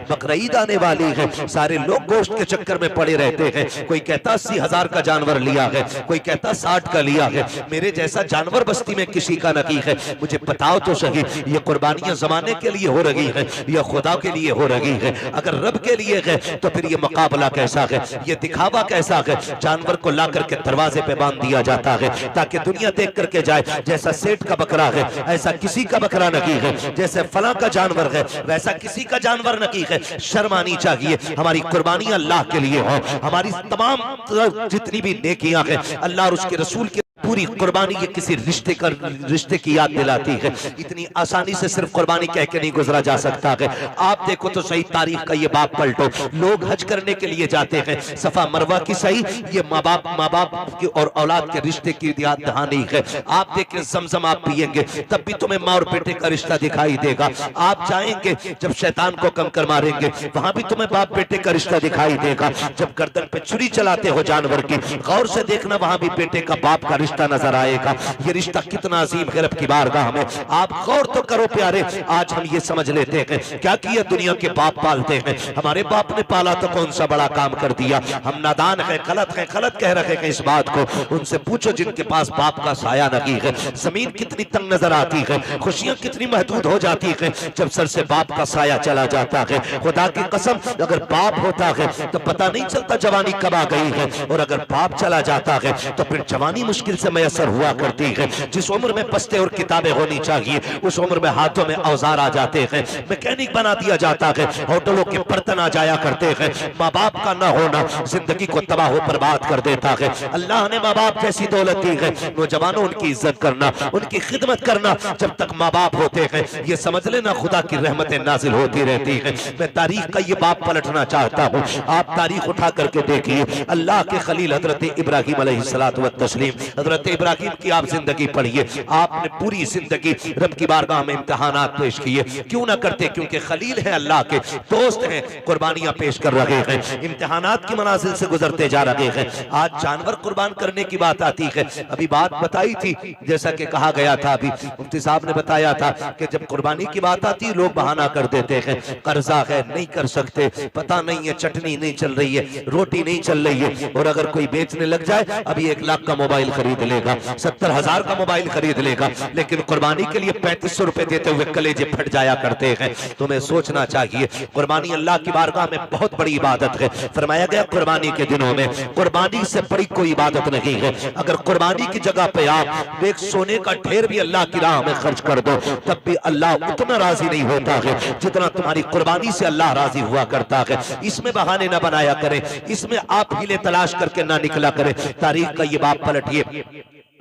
बकरा ईद आने वाली है, सारे लोग गोश्त के चक्कर में पड़े रहते हैं। कोई कहता 80,000 का जानवर लिया है, कोई कहता 60 का लिया है। मेरे जैसा जानवर बस्ती में किसी का नहीं है। मुझे बताओ तो सही, ये कुर्बानियां जमाने के लिए हो रही है या खुदा के लिए हो रही है? अगर रब के लिए है तो फिर ये मुकाबला कैसा है, ये दिखावा कैसा है? जानवर को ला करके दरवाजे पे बांध दिया जाता है ताकि दुनिया देख करके जाए जैसा सेठ का बकरा है ऐसा किसी का बकरा नहीं है, जैसे फला का जानवर है वैसा किसी का जानवर नहीं है। शर्म आनी चाहिए। हमारी कुर्बानियां अल्लाह के लिए हो, हमारी तमाम जितनी भी नेकियां हैं अल्लाह और उसके रसूल के पूरी कुर्बानी ये किसी रिश्ते की याद दिलाती है। इतनी आसानी से सिर्फ कुर्बानी कह के नहीं गुजरा जा सकता है। आप देखो तो सही तारीख का ये बाप पलटो, लोग हज करने के लिए जाते हैं, सफा मरवा की सही ये माँ बाप की और औलाद के रिश्ते की याद दहानी है। आप देखें जमजम आप पिएंगे तब भी तुम्हें माँ और बेटे का रिश्ता दिखाई देगा। आप जाएंगे जब शैतान को कंकर मारेंगे वहां भी तुम्हें बाप बेटे का रिश्ता दिखाई देगा। जब गर्दन पे छुरी चलाते हो जानवर की, गौर से देखना वहां भी बेटे का बाप का रिश्ता नजर आएगा। ये रिश्ता कितना अजीम है रब की बारगाह में। आप गौर तो करो प्यारे, आज हम ये समझ लेते हैं क्या किया दुनिया के बाप पालते हैं, हमारे बाप ने पाला तो कौन सा बड़ा काम कर दिया। हम नादान हैं, गलत कह रहे हैं इस बात को। उनसे पूछो जिनके पास बाप का साया नहीं है। जमीन कितनी तंग नजर आती है, खुशियां कितनी महदूद हो जाती है जब सर से बाप का साया चला जाता है। खुदा की कसम अगर बाप होता है तो पता नहीं चलता जवानी कब आ गई है, और अगर बाप चला जाता है तो फिर जवानी मुश्किल से मैसर हुआ करती है। जिस उम्र में बस्ते और किताबें होनी चाहिए उस उम्र में हाथों में औजार आ जाते हैं, मैकेनिक बना दिया जाता है, होटलों के बर्तन आ जाया करते हैं। माँ बाप का न होना जिंदगी को तबाह बर्बाद कर देता है। अल्लाह ने माँ बाप जैसी दौलत दी है, नौजवानों उनकी इज्जत करना, उनकी खिदमत करना। जब तक माँ बाप होते हैं ये समझ लेना खुदा की रहमतें नाजिल होती रहती है। मैं तारीख का ये बाप पलटना चाहता हूँ। आप तारीख उठा करके देखिए, अल्लाह के खलील हजरत इब्राहिम अलैहिस्सलातु व तस्लीम, हजरत इब्राहिम की आप जिंदगी पढ़िए। आपने पूरी जिंदगी रब की बारगाह में इम्तिहानात पेश किए, क्यों ना करते? क्योंकि खलील है, अल्लाह के दोस्त हैं, कुर्बानियां पेश कर रहे हैं, इम्तिहानात की मनाजिल से गुजरते जा रहे हैं। आज जानवर कुर्बान करने की बात आती है। अभी बात बताई थी, जैसा कि कहा गया था, अभी मुफ्ती साहब ने बताया था कि जब कुर्बानी की बात आती है लोग बहाना कर देते हैं, कर्जा है नहीं कर सकते, पता नहीं है चटनी नहीं चल रही है, रोटी नहीं चल रही है। और अगर कोई बेचने लग जाए अभी 1 लाख का मोबाइल खरीद लेगा, 70,000 का मोबाइल खरीद लेगा, लेकिन कुर्बानी के लिए 3500 रुपए देते हुए कलेजे फट जाया करते हैं। तुम्हें सोचना चाहिए कुर्बानी अल्लाह की बारगाह में बहुत बड़ी इबादत है। फरमाया गया कुर्बानी के दिनों में कुर्बानी से बड़ी कोई इबादत नहीं है। अगर कुर्बानी की जगह पे आप एक सोने का ढेर भी अल्लाह की राह में खर्च कर दो तब भी अल्लाह उतना राजी नहीं होता है जितना तुम्हारी कुर्बानी से अल्लाह राजी हुआ करता है। इसमें बहाने ना बनाया करें, इसमें आप हीले तलाश करके ना निकला करें। तारीख का ये बाप पलटिए,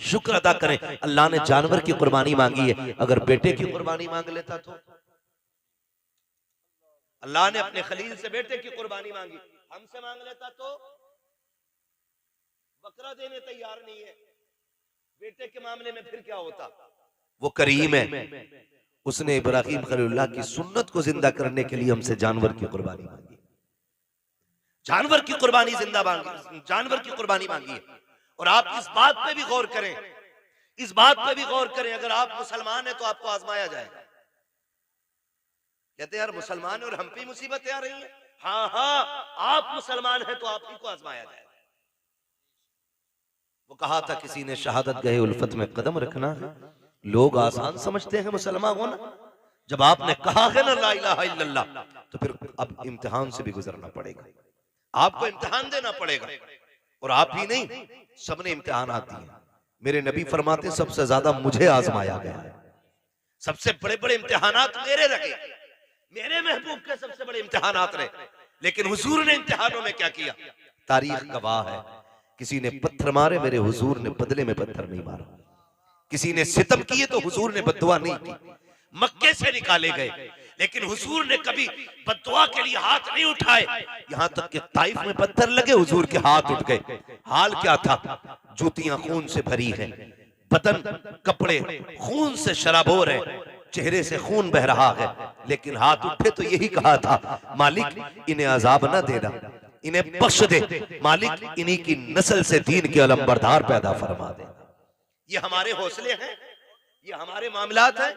शुक्र अदा करें अल्लाह ने जानवर की कुर्बानी मांगी है। अगर बेटे की कुर्बानी मांग लेता तो अल्लाह ने अपने खलील से बेटे की कुर्बानी मांगी, हमसे मांग लेता तो बकरा देने तैयार नहीं है। बेटे के मामले में फिर क्या होता? वो करीम है, उसने इब्राहिम खलीलुल्लाह की सुन्नत को जिंदा करने के लिए हमसे जानवर की कुर्बानी मांगी, जानवर की कुर्बानी जिंदा मांगी, जानवर की कुर्बानी मांगी है। और आप इस बात पे भी गौर करें, इस बात पे भी गौर करें, अगर आप मुसलमान हैं तो आपको आजमाया जाएगा। कहते हैं यार मुसलमान और हम पे मुसीबतें आ रही हैं। हाँ हाँ, आप मुसलमान हैं तो आप ही को आजमाया जाएगा। वो कहा था किसी ने शहादत गए उल्फत में कदम रखना है। लोग आसान समझते हैं मुसलमान होना, जब आपने कहा है ना ला इलाहा इल्लल्लाह तो फिर अब इम्तिहान से भी गुजरना पड़ेगा, आपको इम्तिहान देना पड़ेगा। और आप ही नहीं, सबने इम्तिहान आती है। मेरे नबी फरमाते सबसे ज्यादा मुझे आजमाया गया है, सबसे बड़े बड़े इम्तिहानात मेरे रहे, मेरे महबूब के सबसे बड़े इम्तिहानात रहे। लेकिन हुजूर ने इम्तिहानों में क्या किया? तारीख गवाह है, किसी ने पत्थर मारे मेरे हुजूर ने बदले में पत्थर नहीं मारा, किसी ने सितम किए तो हुजूर ने बद्दुआ नहीं की। मक्के से निकाले गए लेकिन हुजूर ने कभी बद्दुआ के लिए हाथ नहीं उठाए, यहां तक कि ताइफ में पत्थर लगे हुजूर के हाथ उठ गए। हाल क्या था? जूतियां खून से भरी हैं, बदन कपड़े खून से शराबोर है, चेहरे से खून बह रहा है, लेकिन हाथ उठे तो यही कहा था मालिक इन्हें अजाब न देना, इन्हें बख्श दे, मालिक इन्हीं की नस्ल से दीन के अलंबरदार पैदा फरमा दे। ये हमारे हौसले हैं, ये हमारे मामलात हैं।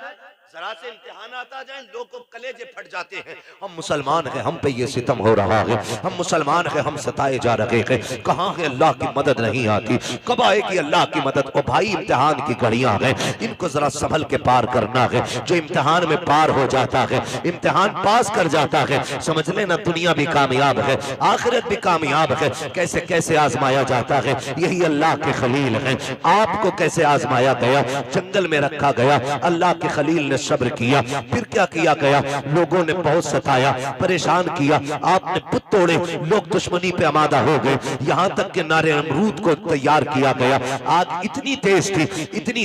जरा से इम्तिहान आता जाए लोग को कलेजे फट जाते हैं। हम मुसलमान हैं, हम पे ये सितम हो रहा है, हम मुसलमान हैं, हम सताए जा रहे हैं, कहाँ है अल्लाह की मदद नहीं आती, कब आएगी अल्लाह की मदद। ओ भाई इम्तिहान की घड़ियां हैं, इनको जरा संभल के पार करना है। जो इम्तिहान में पार हो जाता है, इम्तिहान पास कर जाता है, समझ लेना दुनिया भी कामयाब है, आखिरत भी कामयाब है। कैसे कैसे आजमाया जाता है, यही अल्लाह के खलील है। आपको कैसे आजमाया गया, जंगल में रखा गया, अल्लाह के खलील ने सब्र किया, फिर क्या किया गया, लोगों ने बहुत सताया, परेशान किया, आपने पुत तोड़े, लोग दुश्मनी पे आमादा हो गए, यहाँ तक कि नारे नमरूद को तैयार किया गया। आग इतनी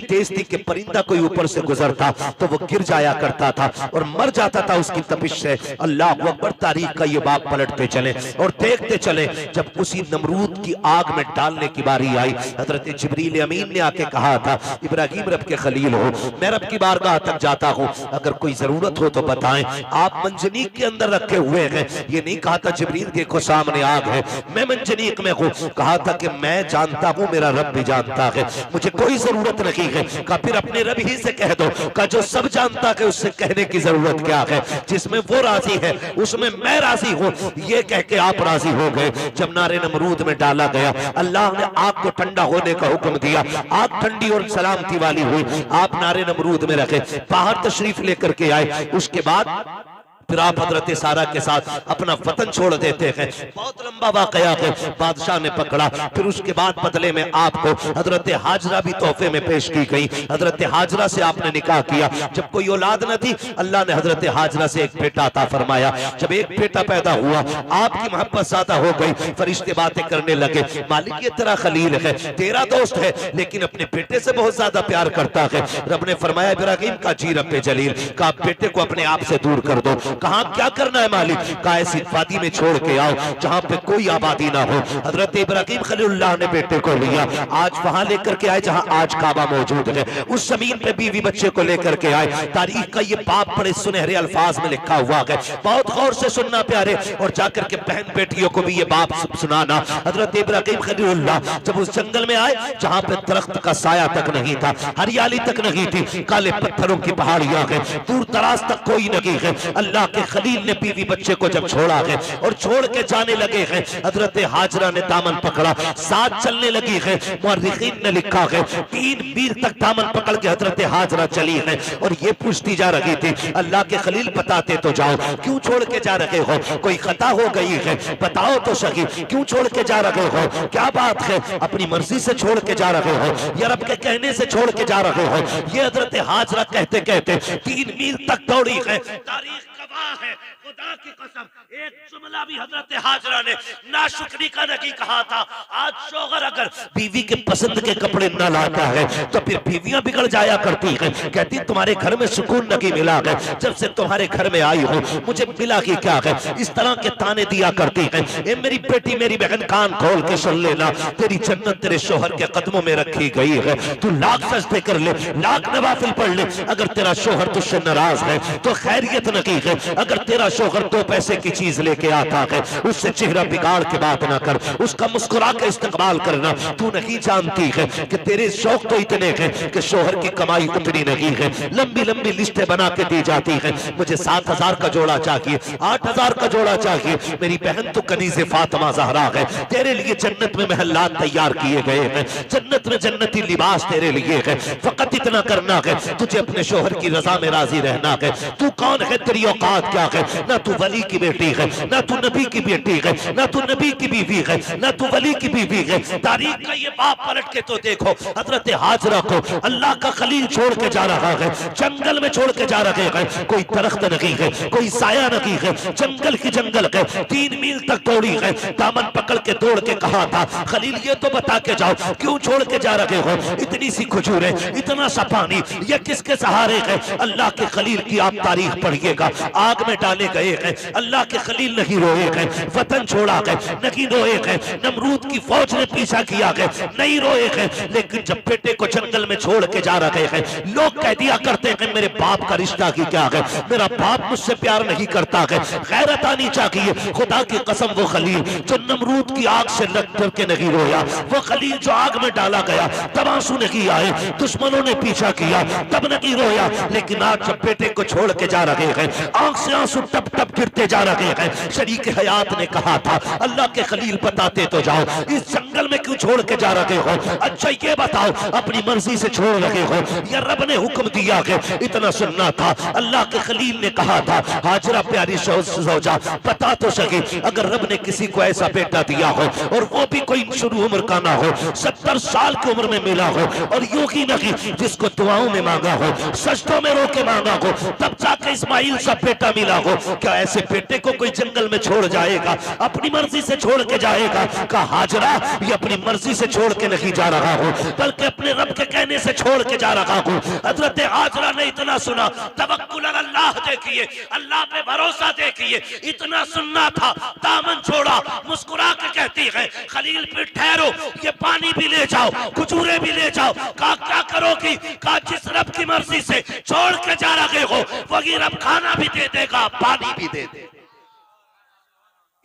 तेज थी कि परिंदा कोई ऊपर से गुजरता तो वो गिर जाया करता था और मर जाता था उसकी तपिश से। अल्लाह अकबर, तारीख का ये बाग पलटते चले और देखते चले। जब उसी नमरूद की आग में डालने की बारी आई, हजरत जिब्रील अमीन ने आके कहा था, इब्राहिम रब के खलील हो, मैं रब की बारगाह तक जाता हूँ, अगर कोई जरूरत हो तो बताएं। आप मंजनीक के अंदर रखे हुए हैं, ये नहीं कहा था जिब्रील देखो सामने आग है, मैं मंजनीक में हूँ, कहा था कि मैं जानता हूँ, मेरा रब भी जानता है, मुझे कोई जरूरत नहीं है। कहा फिर अपने रब ही से कह दो, कहा जो सब जानता है उससे कहने की जरूरत क्या है, जिसमें वो राजी है उसमें मैं राजी हूँ। ये कह के आप राजी हो गए। जब नारे नमरूद में डाला गया, अल्लाह ने आग को ठंडा होने का हुक्म दिया, आग ठंडी और सलामती वाली हुई। आप नारे नमरूद में रखे, बाहर तशरीफ लेकर के आए। उसके बाद फिर आप हजरत सारा के साथ अपना वतन छोड़ देते हैं। बहुत लंबा वाकया है, बादशाह ने पकड़ा। फिर उसके बाद बदले में आपको हजरत हाजरा भी तोहफे में पेश की गई। हजरत हाजरा से आपने निकाह किया। जब कोई औलाद न थी, अल्लाह ने हजरत हाजरा से एक बेटा अता फरमाया। जब एक बेटा पैदा हुआ, आपकी मोहब्बत ज्यादा हो गई, फरिश्ते बातें करने लगे, मालिक ये तेरा खलील है, तेरा दोस्त है, लेकिन अपने बेटे से बहुत ज्यादा प्यार करता है। रब ने फरमाया इब्राहिम का जी रब जलील का बेटे को अपने आप से दूर कर दो। कहा क्या करना है मालिक, कहा ऐसी वादी में छोड़ के आओ जहां पे कोई आबादी ना हो। हजरत इब्राहिम खलीलुल्लाह ने बेटे को लिया, आज वहां लेकर के आए जहां आज काबा मौजूद है, उस जमीन पे बीवी बच्चे को लेकर के आए। तारीख का ये बाप बड़े सुनहरे अल्फाज में लिखा हुआ है, बहुत गौर से सुनना प्यारे, और जाकर के बहन बेटियों को भी ये बाप सुनाना। हजरत इब्राहिम खलीलुल्लाह जब उस जंगल में आए जहां पे दरख्त का साया तक नहीं था, हरियाली तक नहीं थी, काले पत्थरों की पहाड़ियां हैं, दूर दराज तक कोई नहीं है। अल्लाह के खलील ने बीवी बच्चे को जब छोड़ा है और छोड़ के जाने लगे हैं, हजरत हाजरा ने दामन पकड़ा, साथ चलने लगी है। मुअर्रिखीन ने लिखा है 3 मील तक दामन पकड़ के हजरत हाजरा चली है और ये पूछती जा रही थी, अल्लाह के खलील बताते तो जाओ, क्यों छोड़ के जा रहे हो, कोई खता हो गई है, बताओ तो सही, क्यों छोड़ के जा रहे हो, क्या बात है, अपनी मर्जी से छोड़ के जा रहे हो या रब के कहने से छोड़ के जा रहे हो। ये हजरत हाजरा कहते कहते 3 मील तक दौड़ी है। तारीख है, खुदा की कसम, एक जुमला भी हजरत हाजरा ने नाशुक्री का नहीं कहा था। आज शौहर अगर बीवी के पसंद के कपड़े न लाता है तो फिर बीवियां बिगड़ जाया करती हैं, कहती तुम्हारे घर में सुकून नहीं मिला है, जब से तुम्हारे घर में आई हो मुझे मिला कि क्या है, इस तरह के ताने दिया करती हैं। ए मेरी बेटी, मेरी बहन, कान खोल के सुन लेना, तेरी जन्नत तेरे शौहर के कदमों में रखी गई है। तू लाख सजदे कर ले, लाख नवाफिल पढ़ ले, अगर तेरा शौहर तुझसे नाराज है तो खैरियत नहीं है। अगर तेरा शौहर 2 पैसे की चीज लेके आता है, उससे चेहरा बिगाड़ के बात ना कर, उसका मुस्कुरा के इस्तेमाल करना। तू नहीं जानती है कि तेरे शौक तो इतने हैं कि शौहर की कमाई उतनी नहीं है। लंबी लंबी लिस्टें बना के दी जाती है, मुझे 7,000 का जोड़ा चाहिए, 8,000 का जोड़ा चाहिए। मेरी बहन तो कनीज़े फातिमा ज़हरा है, तेरे लिए जन्नत में महल्लात तैयार किए गए हैं, जन्नत में जन्नती लिबास तेरे लिए है। फकत इतना करना है, तुझे अपने शौहर की रजा में राजी रहना है। तू कौन है, तेरी औकात क्या है, ना तू वली की बेटी है, ना तू नबी की बेटी है, ना तू नबी की बीवी है, ना तू वली की बीवी है। तारीख का ये बाप पलट के तो देखो, हजरत हाजरा को अल्लाह का खलील छोड़ के जा रहा है, जंगल में छोड़ के जा रहे हैं, कोई दरख्त नहीं है, कोई साया नहीं है, जंगल की जंगल है। 3 मील तक दौड़ी है, दामन पकड़ के दौड़ के कहा था, खलील ये तो बता के जाओ क्यों छोड़ के जा रहे हो, इतनी सी खजूरें, इतना सा पानी, ये किसके सहारे है। अल्लाह के खलील की आप तारीख पढ़िएगा, आग में डाले गए हैं, अल्लाह के खलील नहीं रोए गए, वतन छोड़ा गए नहीं रोए गए, नमरूद की फौज ने पीछा किया गए नहीं रोए गए, लेकिन जब बेटे को जंगल में छोड़ के जा रहे हैं, लोग कह दिया करते हैं मेरे बाप का रिश्ता की क्या है, मेरा बाप मुझसे प्यार नहीं करता है, गैरत आनी चाहिए। खुदा की कसम वो खलील जो नमरूद की आग से लग करके नहीं रोया, वो खलील जो आग में डाला गया तब आंसू नहीं आए, दुश्मनों ने पीछा किया तब नहीं रोया, लेकिन आज जब बेटे को छोड़ के जा रहे हैं, आंख से आंसू टप टप गिरते जा रहे हैं। शरीक हयात ने कहा था अल्लाह के खलील बताते तो जाओ, इस जंगल में क्यों छोड़ के जा रहे हो? अच्छा ये बताओ, अपनी मर्जी से छोड़ रहे हो या रब ने हुक्म दिया है? इतना सुनना था। अल्लाह के खलील ने कहा था हाजरा प्यारी सौजा बता तो सके, अगर रब ने किसी को ऐसा बेटा दिया हो और वो भी कोई शुरू उम्र का ना हो, 70 साल की उम्र में मिला हो, और यूं ही नहीं जिसको दुआओं में मांगा हो, सजदों में रो के मांगा हो, तब जाके इस्माइल सा बेटा मिला हो, क्या ऐसे बेटे को कोई जंगल में छोड़ जाएगा? अपनी मर्जी से छोड़ के जाएगा? कहा हाजरा ये अपनी मर्जी से छोड़ के नहीं जा रहा हूं, बल्कि अपने रब के कहने से छोड़ के जा रहा हूं। हजरत हाजरा ने इतना सुना, तवक्कुल अल्लाह देखिए, अल्लाह पे भरोसा देखिए, इतना सुनना था, दामन छोड़ा, मुस्कुरा के कहती है खलील पे ठहरो, ये पानी भी ले जाओ, खजूरें भी ले जाओ। कहा क्या करोगी? कहा जिस रब की मर्जी से छोड़ के जा रहे हो वही रब खाना भी दे देगा, पानी भी दे देगा।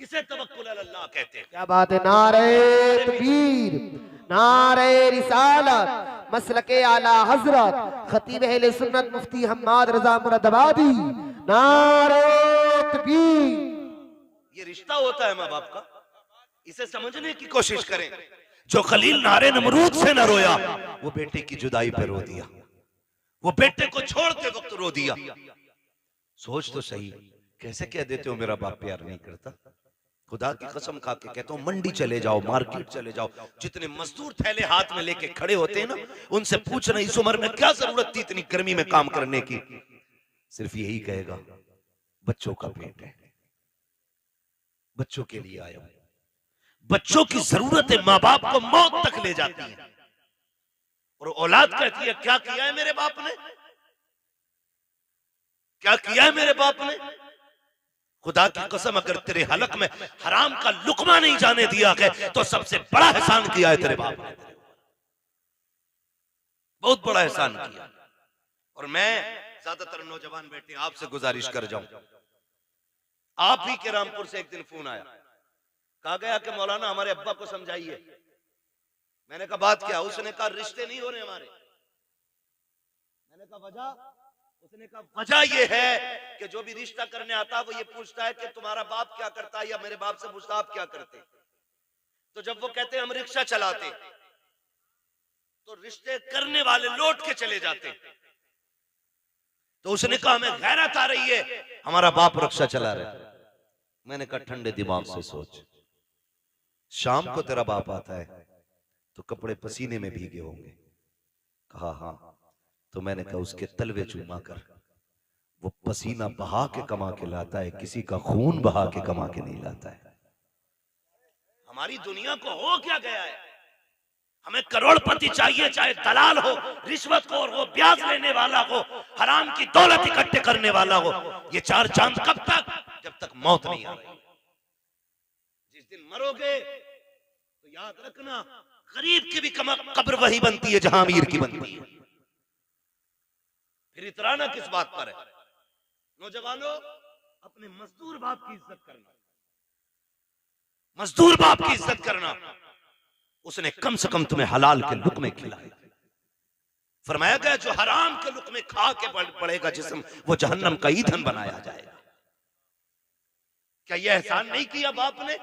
इसे तवक्कुल अल्लाह कहते हैं। क्या बात है। नारे तकबीर, नारे रिसालत, मसलके आला हजरत खतीब अहले सुन्नत मुफ्ती हम्माद रजा मुरादाबादी, नारे तकबीर। ये रिश्ता होता है माँ बाप का, इसे समझने की कोशिश करें। जो खलील नारे नमरूद से न रोया, वो बेटे की जुदाई पे रो दिया, वो बेटे को छोड़ते वक्त रो दिया। सोच तो सही, कैसे कह देते हो मेरा बाप प्यार नहीं करता? खुदा की कसम खा के कहता हूं, मंडी चले जाओ, मार्केट चले जाओ, जितने मजदूर थैले हाथ में लेके खड़े होते हैं ना, उनसे पूछना इस उम्र में क्या जरूरत थी इतनी गर्मी में काम करने की? सिर्फ यही कहेगा बच्चों का पेट है, बच्चों के लिए आया हूं। बच्चों की जरूरत है माँ बाप को मौत तक ले जाती है, और औलाद कहती है क्या किया है मेरे बाप ने, क्या किया है मेरे बाप ने? खुदा की कसम अगर तेरे हलक में हराम का लुकमा नहीं जाने दिया है तो सबसे बड़ा एहसान किया है तेरे बाप ने, बहुत बड़ा एहसान किया। और मैं ज्यादातर नौजवान बेटे आपसे गुजारिश कर जाऊं, आप ही के रामपुर से एक दिन फोन आया, कहा गया कि मौलाना हमारे अब्बा को समझाइए। मैंने कहा बात क्या? उसने कहा रिश्ते नहीं हो रहे हमारे। मैंने कहा वजह? उसने कहा वजह यह है कि जो भी रिश्ता करने आता वो ये पूछता है कि तुम्हारा बाप क्या करता है, या मेरे बाप से पूछता आप क्या करते। तो जब वो कहते हम रिक्शा चलाते, तो रिश्ते करने वाले लौट के चले जाते। तो उसने कहा हमें गैरत आ रही है, हमारा बाप रिक्शा चला रहा है। मैंने कहा ठंडे दिमाग से सोच, शाम को तेरा बाप आता है तो कपड़े पसीने में भीगे होंगे। कहा हाँ। तो मैंने कहा उसके तलवे चूमा कर, वो पसीना बहा के कमा के लाता है, किसी का खून बहा के कमा के नहीं लाता है। हमारी दुनिया को हो क्या गया है? हमें करोड़पति चाहिए, चाहे दलाल हो, रिश्वतखोर हो, ब्याज लेने वाला हो, हराम की दौलत इकट्ठे करने वाला हो। ये चार चांद कब तक? जब तक मौत नहीं आ रही। जिस दिन मरोगे तो याद रखना गरीब की भी कब्र वही बनती है जहां अमीर की बनती है। फिर इतराना किस बात पर है? नौजवानों, अपने मजदूर बाप की इज्जत करना, मजदूर बाप की इज्जत करना। उसने कम से कम तुम्हें हलाल के लुक़्मे खिलाए। फरमाया गया जो हराम के लुक़्मे खा के पड़ेगा जिस्म, वो जहन्नम का ईंधन बनाया जाएगा। क्या यह एहसान नहीं किया बाप ने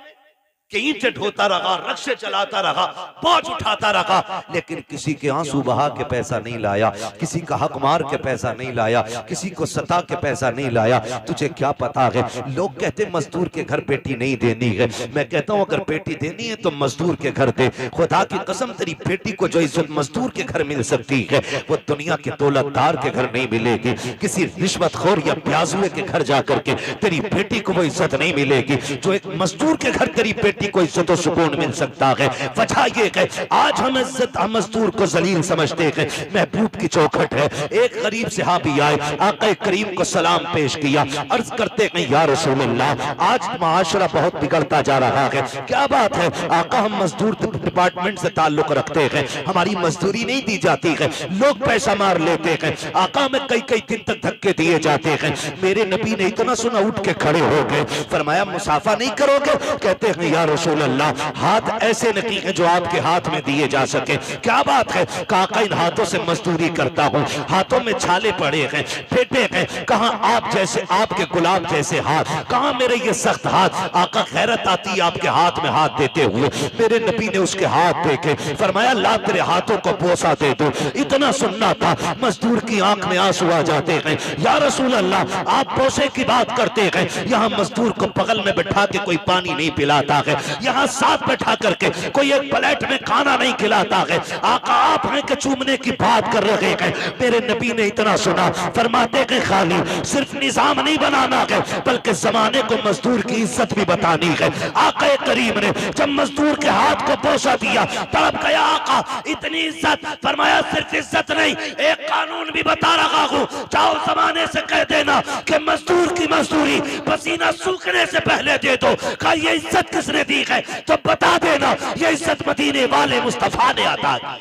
कि ईंटें ढोता रहा, रक्शे चलाता रहा, बोझ उठाता रहा, लेकिन किसी के आंसू बहा के पैसा नहीं लाया, किसी का हक मार के पैसा नहीं लाया, किसी को सता के पैसा नहीं लाया। तुझे क्या पता है? लोग कहते मजदूर के घर बेटी नहीं देनी है। मैं कहता हूं अगर बेटी देनी है तो मजदूर के घर दे। खुदा की कसम तेरी बेटी को जो इज्जत मजदूर के घर मिल सकती है वो दुनिया के दौलतदार के घर नहीं मिलेगी। किसी रिश्वतखोर या प्याजुए के घर जाकर के तेरी बेटी को वो इज्जत नहीं मिलेगी जो एक मजदूर के घर तेरी बेटी बेटी को इज्जत और सुकून मिल सकता है। वजह ये है आज हम इज्जत मजदूर को जलील समझते हैं। महबूब की चौखट है। एक गरीब सहाबी आए, आका करीम को सलाम पेश किया, अर्ज करते हैं या रसूल अल्लाह, आज माशरा बहुत बिगड़ता जा रहा है, क्या बात है? आका हम मजदूर डिपार्टमेंट से ताल्लुक रखते हैं, हमारी मजदूरी नहीं दी जाती है, लोग पैसा मार लेते हैं, आका हमें कई कई दिन तक धक्के दिए जाते हैं। मेरे नबी ने इतना सुना उठ के खड़े हो गए, फरमाया मुसाफा नहीं करोगे? कहते हैं या रसूल अल्लाह, हाथ ऐसे नहीं है जो आपके हाथ में दिए जा सके। क्या बात है? काका इन हाथों से मजदूरी करता हूँ, हाथों में छाले पड़े हैं, फेटे हैं, कहां आप जैसे आपके गुलाब जैसे हाथ, कहां मेरे ये सख्त हाथ? आका खैरत आती है आपके हाथ में हाथ देते हुए। मेरे नबी ने उसके हाथ देखे, फरमाया ला तेरे हाथों को बोसा दे दो। इतना सुनना था, मजदूर की आंख में आंसू आ जाते हैं। या रसूल अल्लाह, आप बोसे की बात करते हैं, यहाँ मजदूर को बगल में बैठा के कोई पानी नहीं पिलाता है, यहाँ साथ बैठा करके कोई एक प्लेट में खाना नहीं खिलाता है। आका आप हैं कि चूमने की बात कर रहे हैं। मेरे नबी ने इतना सुना, फरमाते हैं खाली सिर्फ निजाम नहीं बनाना है, बल्कि जमाने को मजदूर की इज्जत भी बतानी है। आका करीम ने जब मजदूर के हाथ को बोसा दिया, तड़प गया आका, इतनी इज्जत, फरमाया सिर्फ इज्जत नहीं, एक कानून भी बता रहा हूं, जाओ जमाने से कह देना कि मजदूर की मजदूरी पसीना सूखने से पहले दे दो। कहा ये इज्जत किसने दी है? तो बता देना ये इज्जत मदीने वाले मुस्तफा ने अता की।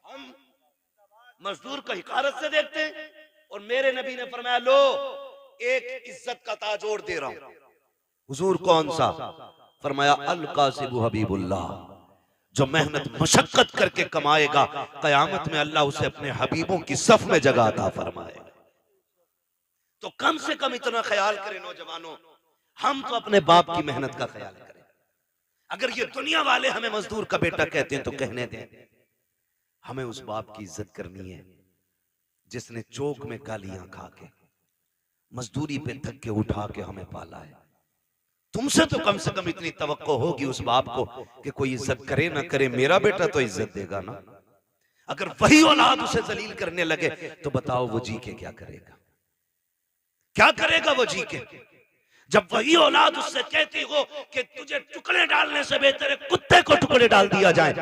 हम मजदूर को हिकारत से देखते हैं, और मेरे नबी ने फरमाया लो एक इज्जत का ताज और दे रहा हूं। हुजूर कौन सा? फरमाया अल कासिबु हबीबुल्लाह, जो मेहनत मशक्कत करके कमाएगा, कयामत में अल्लाह उसे अपने हबीबों की सफ में जगह अता फरमाएगा। तो कम से कम इतना ख्याल करें नौजवानों, हम तो अपने बाप की मेहनत का ख्याल करें। अगर ये दुनिया वाले हमें मजदूर का बेटा कहते हैं तो कहने दें, हमें उस बाप की इज्जत करनी है जिसने चौक में गालियां खा के, मजदूरी पे धक्के उठा के हमें पाला है। तुमसे तो कम से कम इतनी तवक्को होगी उस बाप को कि कोई इज्जत करे ना करे, मेरा बेटा तो इज्जत देगा ना। अगर वही औलाद उसे जलील करने लगे तो बताओ वो जी के क्या करेगा? क्या करेगा वो जी के? जब वही औलाद उससे कहती हो कि तुझे टुकड़े डालने से बेहतर है कुत्ते को टुकड़े डाल दिया जाए,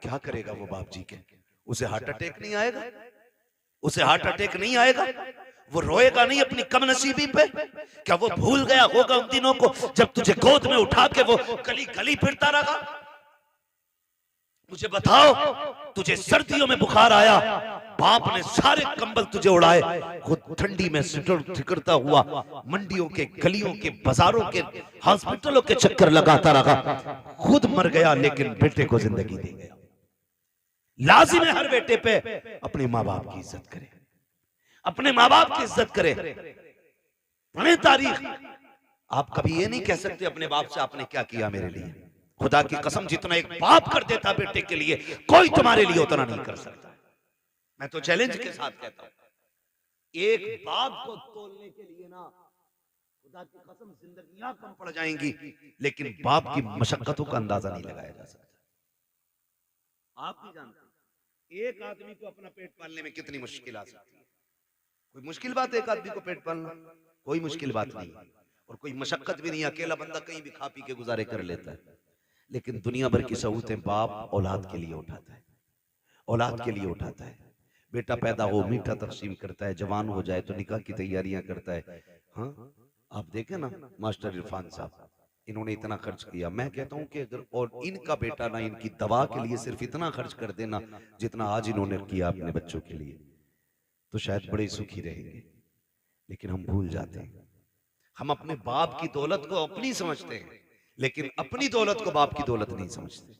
क्या करेगा वो बाप जी के? उसे हार्ट अटैक नहीं आएगा? उसे हार्ट अटैक नहीं आएगा? वो रोएगा नहीं अपनी कमनसीबी पे? क्या वो भूल गया होगा उन दिनों को जब तुझे गोद में उठा के वो गली गली फिरता रहा? मुझे बताओ, तुझे सर्दियों में बुखार आया, बाप ने सारे कंबल तुझे उड़ाए, खुद ठंडी में ठिकरता हुआ मंडियों के, गलियों के, बाजारों के, हॉस्पिटलों के चक्कर लगाता रहा, खुद मर गया लेकिन बेटे को जिंदगी दे गया। लाजिम है हर बेटे पे अपने माँ बाप की इज्जत करे, अपने माँ बाप की इज्जत करे। पढ़े तारीख, आप कभी ये नहीं कह सकते अपने बाप से आपने क्या किया मेरे लिए। खुदा की कसम, जितना एक बाप कर देता बेटे के लिए, कोई तुम्हारे लिए उतना नहीं कर सकता। मैं तो चैलेंज के साथ कहता हूं, एक बाप को तोलने के लिए ना खुदा की कसम जिंदगियां कम पड़ जाएंगी, लेकिन बाप की मशक्कतों का अंदाजा नहीं लगाया जा सकता। आप भी जानते हैं एक आदमी को अपना पेट पालने में कितनी मुश्किल आ सकती है। कोई मुश्किल बात है एक आदमी को पेट पालना? कोई मुश्किल बात नहीं, और कोई मशक्कत भी नहीं। अकेला बंदा कहीं भी खा पी के गुजारे कर लेता है, लेकिन दुनिया भर की सहूलतें बाप औलाद के लिए उठाता है, औलाद के लिए उठाता है। बेटा पैदा हो, मीठा तकसीम करता है, जवान हो जाए तो निकाह की तैयारियां करता है। हाँ, आप देखें ना मास्टर इरफान साहब, इन्होंने इतना खर्च किया। मैं कहता हूं कि अगर और इनका बेटा ना इनकी दवा के लिए सिर्फ इतना खर्च कर देना जितना आज इन्होंने किया अपने बच्चों के लिए, तो शायद बड़े सुखी रहेंगे। लेकिन हम भूल जाते हैं, हम अपने बाप की दौलत को अपनी समझते हैं, लेकिन अपनी दौलत को बाप की दौलत नहीं समझते।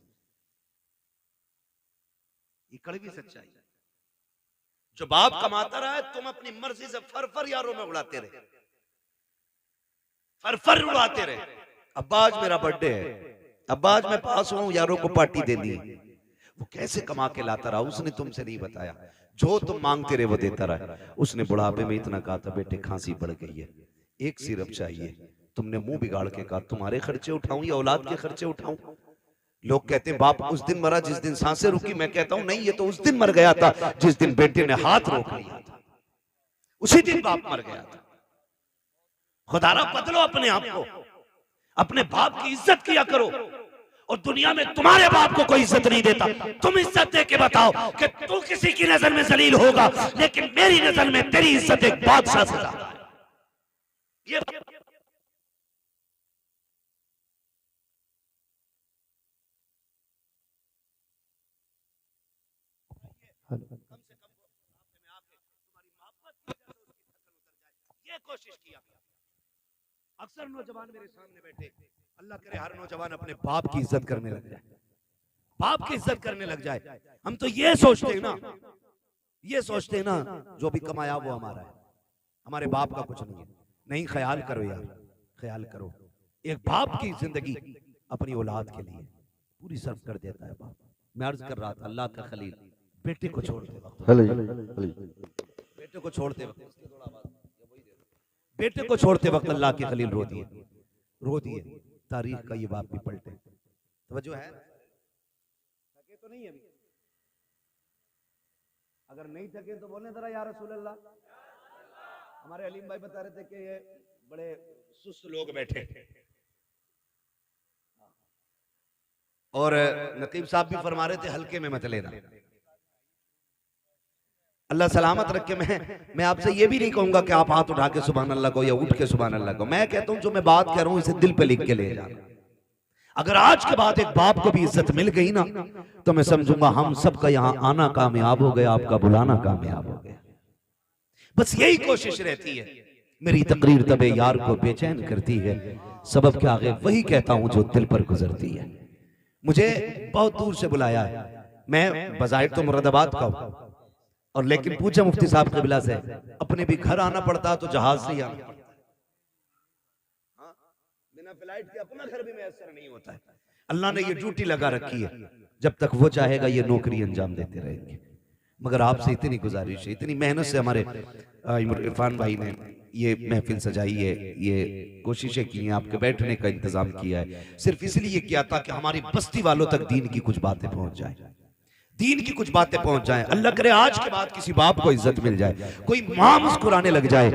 ये कड़वी सच्चाई है। जो बाप कमाता रहा है, तुम अपनी मर्जी से फर यारों में उड़ाते रहे, फर उड़ाते रहे। अब्बा आज मेरा बर्थडे है, अब्बा आज मैं पास हूं, यारों को पार्टी देनी है। वो कैसे कमा के लाता रहा उसने तुमसे नहीं बताया। जो तुम मांगते रहे वो देता रहा। उसने बुढ़ापे में इतना कहा था, बेटे खांसी बढ़ गई है, एक सिरप चाहिए। तुमने मुंह बिगाड़ के कहा तुम्हारे खर्चे उठाऊं या औलाद के खर्चे उठाऊं? लोग कहते हैं बाप उस दिन मरा जिस दिन सांसें रुकी। मैं कहता हूं नहीं, ये तो उस दिन मर गया था जिस दिन बेटे ने हाथ रोक लिया था, उसी दिन बाप मर गया था। खुदारा बदलो अपने आप को। अपने बाप की इज्जत किया करो। और दुनिया में तुम्हारे बाप को कोई इज्जत नहीं देता, तुम इज्जत दे के बताओ कि तू किसी की नजर में जलील होगा, लेकिन मेरी नजर में तेरी इज्जत एक बादशाह से ज्यादा है। ये ये कोशिश किया। अक्सर नौजवान मेरे सामने बैठे, अल्लाह करे हर नौजवान अपने बाप की इज्जत करने लग जाए, बाप की इज्जत करने लग जाए। हम तो ये सोचते हैं ना, ये सोचते हैं ना जो भी कमाया वो हमारा है, हमारे बाप का कुछ नहीं है। नहीं, ख्याल करो यार, ख्याल करो। एक बाप की जिंदगी अपनी औलाद के लिए पूरी सर्व कर देता है बाप। मैं अर्ज कर रहा था, अल्लाह का खलील बेटे को छोड़ते वक्त, बेटे को छोड़ते वक्त, बेटे को छोड़ते वक्त अल्लाह के खलील रो दिए, रो दिए। तारीख का ये बाप भी पलटे। तवज्जो है? थके तो नहीं अभी? अगर नहीं थके तो बोले जरा या रसूल अल्लाह। हमारे अलीम भाई बता रहे थे कि ये बड़े सुस्त लोग बैठे, और नकीब साहब भी फरमा रहे थे हल्के में मत लेना। अल्लाह सलामत रखे। मैं आपसे ये भी नहीं कहूंगा कि आप हाथ उठा के सुभान अल्लाह को या उठ के सुभान अल्लाह को। मैं कहता हूं जो मैं बात कह रहा हूं इसे दिल पे लिख के ले जाना। अगर आज के बाद एक बाप को भी इज्जत मिल गई ना, तो मैं समझूंगा हम सबका यहां आना कामयाब हो गया, आपका बुलाना कामयाब हो गया। बस यही कोशिश रहती है। मेरी तकरीर तबे यार को बेचैन करती है, सबब के आगे वही कहता हूं जो दिल पर गुजरती है। मुझे बहुत दूर से बुलाया है, मैं बज़ाहिर तो मुरादाबाद का हूं, और लेकिन पूछा मुफ्ती साहब क़िबला से, अपने भी घर आना पड़ता तो जहाज से ही आना पड़ता। हाँ, बिना फ्लाइट के अपना घर भी मैसर नहीं होता है। अल्लाह ने ये ड्यूटी लगा रखी है, जब तक वो चाहेगा ये नौकरी अंजाम देते रहेंगे। मगर आपसे इतनी गुजारिश है, इतनी मेहनत से हमारे इरफान भाई ने ये महफिल सजाई है, ये कोशिशें की हैं, आपके बैठने का इंतजाम किया है, सिर्फ इसलिए किया था कि हमारी बस्ती वालों तक दीन की कुछ बातें पहुंच जाए, दीन की कुछ बातें पहुंच जाएं। अल्लाह करे आज के बाद किसी बाप को इज्जत मिल जाए, कोई मां मुस्कुराने लग जाए,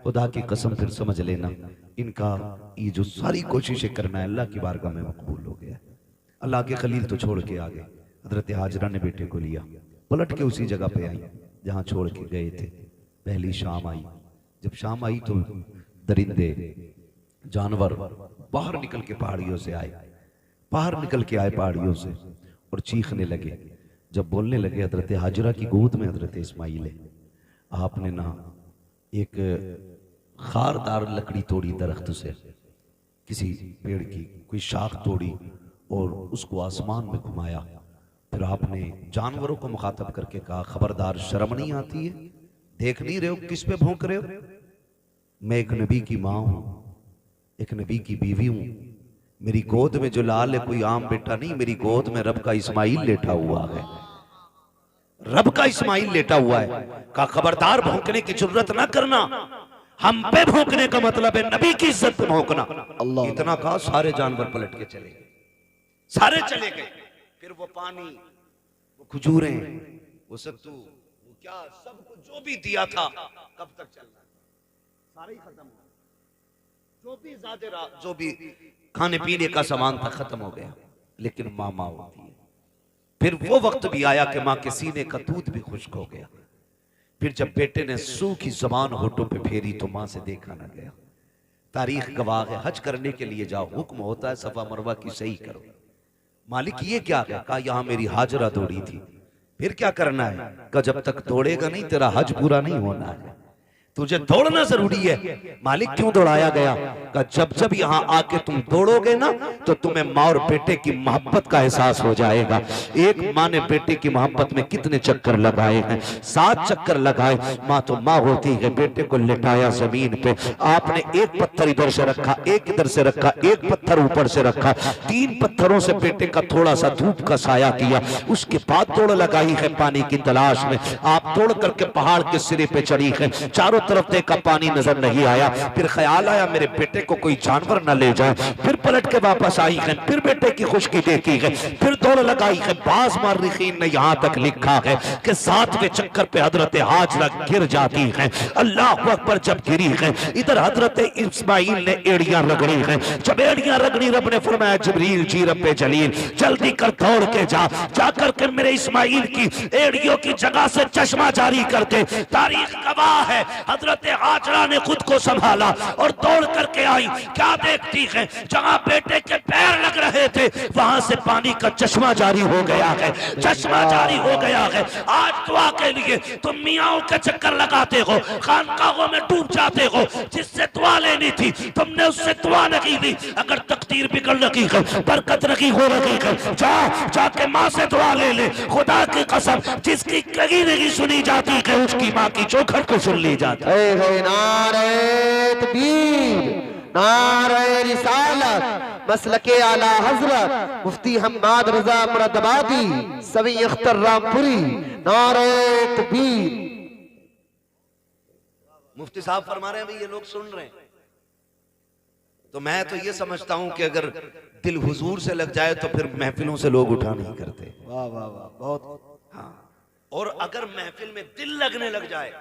खुदा की कसम फिर समझ लेना इनका ये जो सारी कोशिशें करना है अल्लाह की बारगाह में मकबूल हो गया। अल्लाह के खलील तो छोड़ के आ गए, हजरत हाजरा ने बेटे को लिया, पलट के उसी जगह पे आई जहां छोड़ के गए थे। पहली शाम आई, जब शाम आई तो दरिंदे जानवर बाहर निकल के पहाड़ियों से आए, बाहर निकल के आए पहाड़ियों से और चीखने लगे। जब बोलने लगे, हजरत हाजरा की गोद में हजरत इस्माइल है। आपने ना एक खारदार लकड़ी तोड़ी दरख्त से, किसी पेड़ की कोई शाख तोड़ी और उसको आसमान में घुमाया। फिर आपने जानवरों को मुखातब करके कहा, खबरदार शर्म नहीं आती है? देख नहीं रहे हो किस पे भौंक रहे हो? मैं एक नबी की माँ हूं, एक नबी की बीवी हूं। मेरी गोद में जो लाल है कोई आम बेटा नहीं, मेरी गोद में रब का इस्माइल लेटा हुआ है, रब का इस्माइल लेटा हुआ है। कहा खबरदार भौंकने की जरूरत ना करना, हम पे भौंकने का मतलब है नबी की इज्जत पे भौंकना। अल्लाह इतना कहा, सारे जानवर पलट के चले गए, सारे चले गए। फिर वो पानी, वो खजूरें, वो सत्तू, वो क्या सब कुछ जो भी दिया था कब तक चलना, सारे ही खत्म हो, जो भी ज़ाहिरा जो भी खाने पीने का सामान था खत्म हो गया। लेकिन माँ माँ होती है। फिर वो वक्त भी आया कि माँ के सीने का दूध भी खुश्क हो गया। फिर जब बेटे ने सूखी जबान होठों पे फेरी तो माँ से देखा ना गया। तारीख गवाह है, हज करने के लिए जाओ, हुक्म होता है सफा मरवा की सही करो। मालिक ये क्या है? कहा यहाँ मेरी हाजरा दौड़ी थी। फिर क्या करना है? कहा जब तक दौड़ेगा नहीं तेरा हज पूरा नहीं होना है, तुझे दौड़ना जरूरी है। मालिक क्यों दौड़ाया गया? कहा जब जब यहाँ आके तुम दौड़ोगे ना तो तुम्हें माँ और बेटे की मोहब्बत का एहसास हो जाएगा। एक माँ ने बेटे की मोहब्बत में कितने चक्कर लगाए हैं, 7 चक्कर लगाए। माँ तो माँ होती है। बेटे को लिटाया जमीन पे, आपने एक पत्थर इधर से रखा, एक इधर से रखा, एक पत्थर ऊपर से रखा, 3 पत्थरों से बेटे का थोड़ा सा धूप का साया किया। उसके बाद दौड़ लगाई है पानी की तलाश में। आप दौड़ करके पहाड़ के सिरे पे चढ़ी है, चारों तरफ देखा, पानी नजर नहीं आया। फिर ख्याल आया मेरे बेटे को कोई जानवर न ले जाए। फिर पलट के वापस आई है, फिर बेटे की खुशकी देखी है, फिर दौड़ लगाई है। बाज मर्रिखीन ने यहाँ तक लिखा है कि 7वें चक्कर पे हजरत हाजरा गिर जाती है। अल्लाह अकबर, जब गिरी है इधर हजरत इस्माइल ने एड़ियां रगड़ी है। जब एड़ियां रगड़ी, रब ने फरमाया जिब्रील जी रब्बे जलील जल्दी कर दौड़ के जाकर के मेरे इस्माइल की एड़ियों की जगह से चश्मा जारी कर दे। तारीख गवाह है, हजरत हाजरा ने खुद को संभाला और दौड़ करके आई। क्या देखती है, जहां बेटे के पैर लग रहे थे वहां से पानी का चश्मा जारी हो गया है, चश्मा जारी हो गया है। आज दुआ के लिए तुम मियाओं के चक्कर लगाते हो, खानकाहों में डूब जाते हो। जिससे दुआ लेनी थी तुमने उससे दुआ नहीं ली। अगर तकदीर बिगड़ रही है, बरकत नहीं हो रही है, जाके माँ से दुआ ले ले। खुदा की कसम, जिसकी कहीं नहीं सुनी जाती है उसकी माँ की चौखट को सुन ली जाती है। नारे तकबीर, नारे रिसालत, मसलके आला हजरत मुफ्ती हम्माद रजा मुरादाबादी सवी अख्तर रामपुरी। नारे तकबीर। मुफ्ती साहब फरमा रहे हैं भाई ये लोग सुन रहे हैं, तो मैं तो ये समझता हूं कि अगर दिल हुजूर से लग जाए तो फिर महफिलों से लोग उठा नहीं करते। वाह वाह वाह, बहुत। हाँ, और अगर महफिल में दिल लगने लग जाए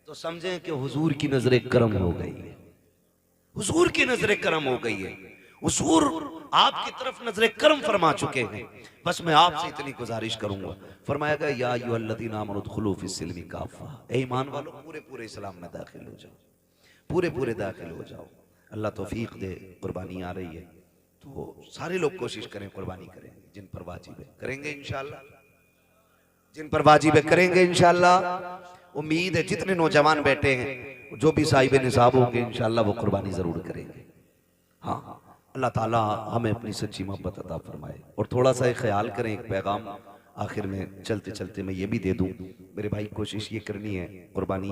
तो समझें कि हुजूर की नजर करम हो गई है, हुजूर की नजर करम हो गई है। हुजूर आपकी तरफ नजर करम फरमा चुके हैं। बस मैं आपसे इतनी गुजारिश करूंगा, फरमाया गया या अय्युहल्लज़ीना आमनू उदखुलू फिस्सिल्मि काफ़ा, ए ईमान वालों पूरे पूरे इस्लाम में दाखिल हो जाओ, पूरे पूरे दाखिल हो जाओ। अल्लाह तौफीक दे। कुर्बानी आ रही है तो सारे लोग कोशिश करें, कुर्बानी करें। जिन पर वाजिब है करेंगे इंशाअल्लाह, जिन पर वाजिब है करेंगे इंशाअल्लाह। उम्मीद है जितने नौजवान बैठे हैं जो भी साहिब निसाब होंगे इंशाअल्लाह वो कुर्बानी जरूर करेंगे। हाँ, अल्लाह ताला हमें अपनी सच्ची मोहब्बत अता फरमाए। और थोड़ा सा एक ख्याल करें, एक पैगाम आखिर में चलते चलते मैं ये भी दे दूं। मेरे भाई कोशिश ये करनी है, कुर्बानी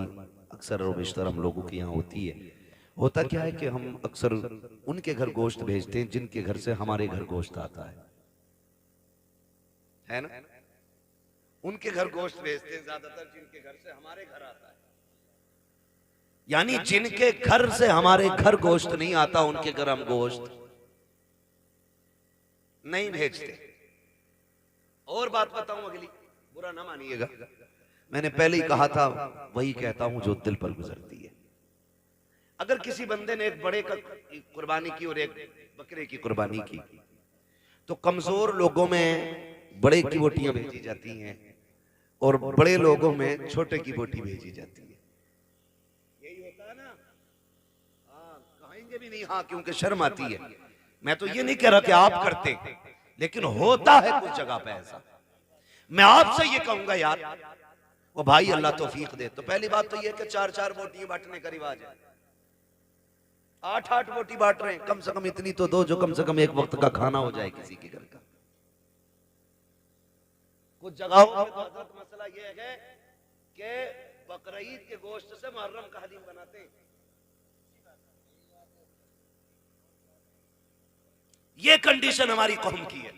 अक्सर और बेशतर हम लोगों के यहाँ होती है। होता क्या है कि हम अक्सर उनके घर गोश्त भेजते हैं जिनके घर से हमारे घर गोश्त आता है ना। उनके घर गोश्त भेजते हैं ज्यादातर जिनके घर से हमारे घर आता है, यानी जिनके घर से हमारे घर गोश्त नहीं आता उनके घर हम गोश्त नहीं भेजते। और बात बताऊं अगली, बुरा ना मानिएगा, मैंने पहले ही कहा था वही कहता हूं जो दिल पर गुजरती है। अगर किसी बंदे ने एक बड़े का कुर्बानी की और एक बकरे की कुर्बानी की तो कमजोर लोगों में बड़े की बोटियां भेजी जाती हैं और बड़े लोगों में छोटे की बोटी भेजी जाती है। यही होता है ना। हाँ, कहेंगे भी नहीं, हाँ, क्योंकि शर्म आती है। मैं तो ये नहीं कह रहा कि आप करते, लेकिन होता है कुछ जगह पे ऐसा। मैं आपसे ये कहूंगा यार, वो भाई अल्लाह तौफीक दे। तो पहली बात तो ये कि 4-4 बोटियां बांटने का रिवाज है, 8-8 बोटी बांट रहे हैं। कम से कम इतनी तो दो जो कम से कम एक वक्त का खाना हो जाए किसी के घर का। कुछ जगहों पे तो हजरत मसला ये है कि बकरीद के गोश्त से मुहर्रम का हलीम बनाते हैं। ये कंडीशन हमारी कौम की है।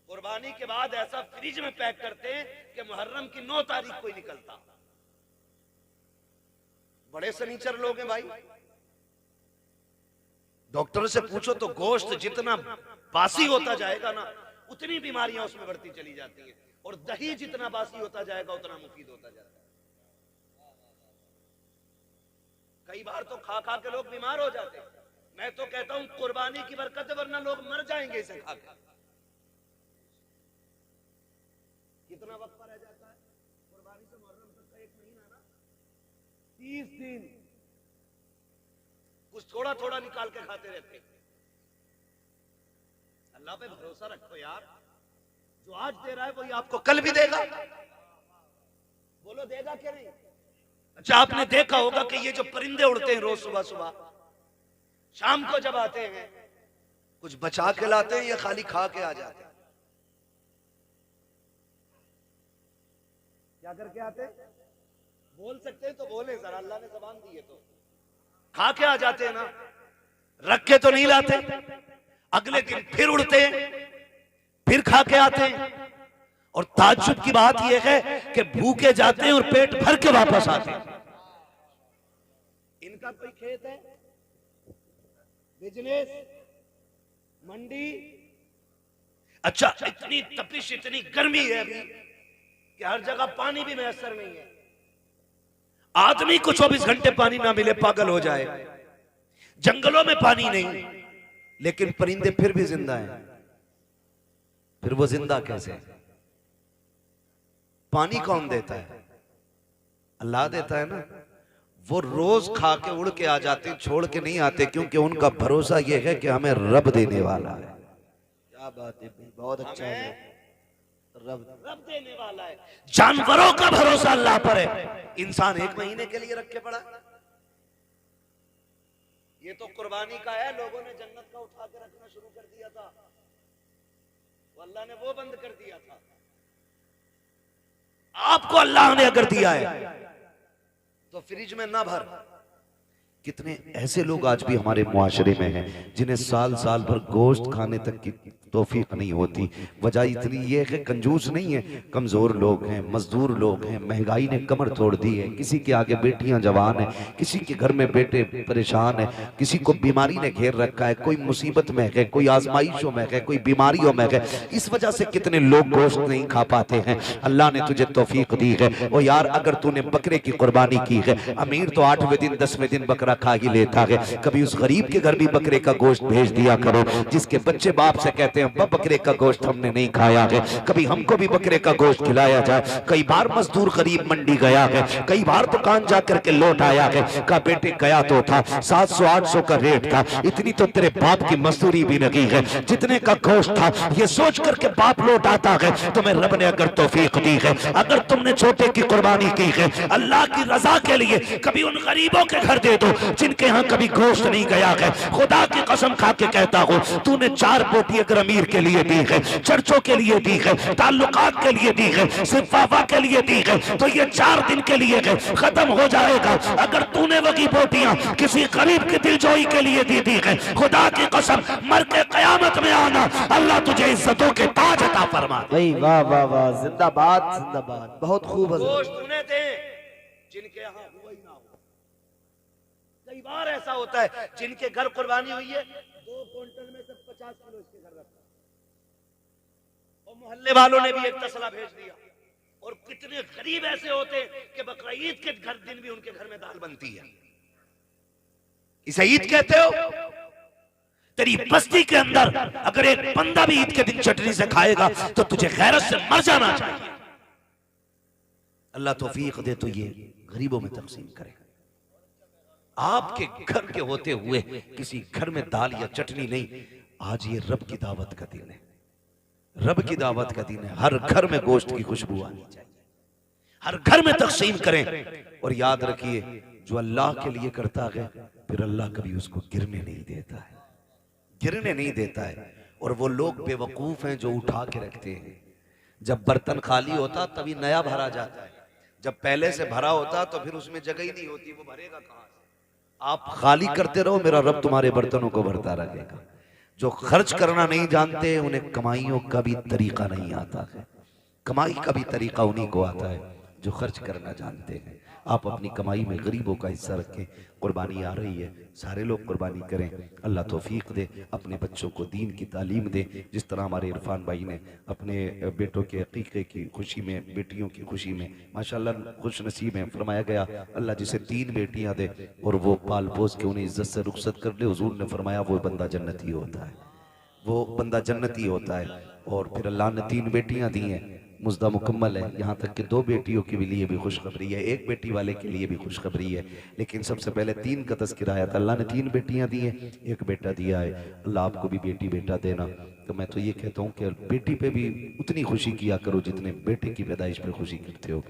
कुर्बानी के बाद ऐसा फ्रिज में पैक करते हैं कि मुहर्रम की 9 तारीख को ही निकलता। बड़े सनीचर लोग हैं भाई। डॉक्टर से पूछो तो गोश्त जितना बासी होता जाएगा ना उतनी बीमारियां उसमें बढ़ती चली जाती हैं, और दही जितना बासी होता जाएगा उतना मुफीद होता जाता है। कई बार तो खा खा के लोग बीमार हो जाते हैं। मैं तो कहता हूं कुर्बानी की बरकत है, वरना लोग मर जाएंगे इसे खाकर। कितना वक्त रह जाता है कुर्बानी से मुहर्रम तक का? 1 महीना ना, 30 दिन। कुछ थोड़ा थोड़ा निकाल के खाते रहते। अल्लाह पे भरोसा रखो यार, जो आज दे रहा है वही आपको कल भी देगा। बोलो देगा क्या नहीं? अच्छा, आपने देखा होगा कि ये जो परिंदे उड़ते हैं रोज सुबह सुबह, शाम को जब आते हैं कुछ बचा के लाते हैं या खाली खा के आ जाते हैं? क्या करके आते हैं? बोल सकते हैं तो बोले सर, अल्लाह ने ज़बान दी है तो। खा के आ जाते हैं ना, रख के तो नहीं लाते। अगले दिन फिर उड़ते हैं, फिर खा के आते हैं। और ताज्जुब की बात यह है कि भूखे जाते हैं और पेट भर के वापस आते हैं। का कोई खेत है, बिजनेस, मंडी। अच्छा, इतनी तपिश, इतनी गर्मी है अभी कि हर जगह पानी भी मैसर नहीं है। आदमी को 24 घंटे पानी ना मिले पागल हो जाए। जंगलों में पानी नहीं, लेकिन परिंदे फिर भी जिंदा हैं। फिर वो जिंदा कैसे? पानी कौन देता है? अल्लाह देता है ना। वो रोज खा के उड़ के आ जाते, छोड़ के नहीं आते, क्योंकि उनका भरोसा ये है कि हमें रब देने वाला है। क्या बात है, बहुत अच्छा है। रब देने वाला है। जानवरों का भरोसा अल्लाह पर है। इंसान 1 महीने के लिए रख के पड़ा। ये तो कुर्बानी का है। लोगों ने जन्नत का उठा के रखना शुरू कर दिया था, तो अल्लाह ने वो बंद कर दिया था। आपको अल्लाह ने अगर दिया है तो फ्रिज में ना भर। कितने ऐसे लोग आज भी हमारे मुआशरे में हैं जिन्हें साल साल भर गोश्त खाने तक की तौफीक नहीं होती। वजह इतनी ये है, कंजूस नहीं है, कमजोर लोग हैं, मजदूर लोग हैं, महंगाई ने कमर तोड़ दी है। किसी के आगे बेटियां जवान हैं, किसी के घर में बेटे परेशान है, किसी को बीमारी ने घेर रखा है, कोई मुसीबत में है, कोई आजमाइशों में है, कोई बीमारियों में है। इस वजह से कितने लोग गोश्त नहीं खा पाते हैं। अल्लाह ने तुझे तौफीक दी है। ओ यार, अगर तूने बकरे की कुर्बानी की है, अमीर तो 8वें दिन 10वें दिन बकरा खा ही लेता है, कभी उस गरीब के घर भी बकरे का गोश्त भेज दिया करो। जिसके बच्चे बाप से कहते हैं बकरे का गोश्त हमने नहीं खाया है, कभी हमको भी बकरे का गोश्त खिलाया जाए। कई बार मजदूर गरीब मंडी गया है, कई बार दुकान जाकर के लौट आया है, का बेटे गया तो था 700-800 का रेट था, इतनी तो तेरे बाप की मजदूरी भी लगी है, जितने का गोश्त था ये सोच करके बाप लौट आता है। तुम्हें रब ने अगर तौफीक दी है, अगर तुमने छोटे की कुर्बानी की है अल्लाह की रजा के लिए, कभी उन गरीबों के घर दे दो जिनके यहाँ कभी गोश्त नहीं गया है। खुदा की कसम खा के कहता हूँ, तूने 4 बोटी अगर अमीर के लिए दी है, चर्चों के लिए दी है, ताल्लुकात के लिए दी है, सिर्फ वावा के लिए दी है, तो ये 4 दिन के लिए है, खत्म हो जाएगा। अगर तूने वही बोटियां किसी गरीब की दिलजोई के लिए दी है, खुदा की कसम मर के कयामत में आना, अल्लाह तुझे इज्जतों के ताज अता फरमा। भाई वाह वाह वाह, जिंदाबाद जिंदाबाद, बहुत खूब। गोश्त उन्हें दे जिनके यहाँ हुआ ही ना हो। कई बार ऐसा होता है जिनके घर कुर्बानी हुई है, 2 क्विंटल में से 50 किलो इसके घर रखा, और मोहल्ले वालों ने भी एक तसला भेज दिया। और कितने गरीब ऐसे होते कि बकरा ईद के घर दिन भी उनके घर में दाल बनती है। इसे ईद कहते हो? तेरी बस्ती के अंदर अगर एक बंदा भी ईद के दिन चटनी से खाएगा तो तुझे गैरत से मर जाना चाहिए। अल्लाह तौफीक दे तो ये गरीबों में तकसीम करे। आपके घर के होते हुए किसी घर में दाल या चटनी नहीं। आज ये रब की दावत का दिन है, रब की दावत का दिन है। हर घर में गोश्त की खुशबू आनी चाहिए, हर घर में तकसीम करें। और याद रखिए, जो अल्लाह के लिए करता है फिर अल्लाह कभी उसको गिरने नहीं देता है, गिरने नहीं देता है। और वो लोग बेवकूफ हैं जो उठा के रखते हैं। जब बर्तन खाली होता तभी नया भरा जाता है, जब पहले से भरा होता तो फिर उसमें जगह ही नहीं होती, वो भरेगा कहां से? आप खाली करते रहो, मेरा रब तुम्हारे बर्तनों को भरता रहेगा। जो खर्च करना नहीं जानते उन्हें कमाइयों का भी तरीका नहीं आता है। कमाई का भी तरीका उन्हीं को आता है जो खर्च करना जानते हैं। आप अपनी कमाई में गरीबों का हिस्सा रखें। कुर्बानी आ रही है, सारे लोग कुर्बानी करें। अल्लाह तौफीक दे, अपने बच्चों को दीन की तालीम दे। जिस तरह हमारे इरफान भाई ने अपने बेटों के अकीक़े की खुशी में, बेटियों की खुशी में माशाल्लाह खुश नसीब है। फरमाया गया अल्लाह जिसे 3 बेटियां दे और वो पाल पोस के उन्हें इज्जत से रुखसत कर ले, हुजूर ने फरमाया वो बंदा जन्नती होता है, वो बंदा जन्नती होता है। और फिर अल्लाह ने 3 बेटियां दी हैं, मुज्दा मुकम्मल है। यहाँ तक कि 2 बेटियों के लिए भी खुशखबरी है, 1 बेटी वाले के लिए भी खुशखबरी है। लेकिन सबसे पहले 3 का तज़किरा आया था। अल्लाह ने 3 बेटियां दी हैं, 1 बेटा दिया है। अल्लाह आपको भी बेटी बेटा देना। तो मैं तो ये कहता हूँ कि बेटी पे भी उतनी खुशी किया करो जितने बेटे की पैदाइश पे खुशी करते हो।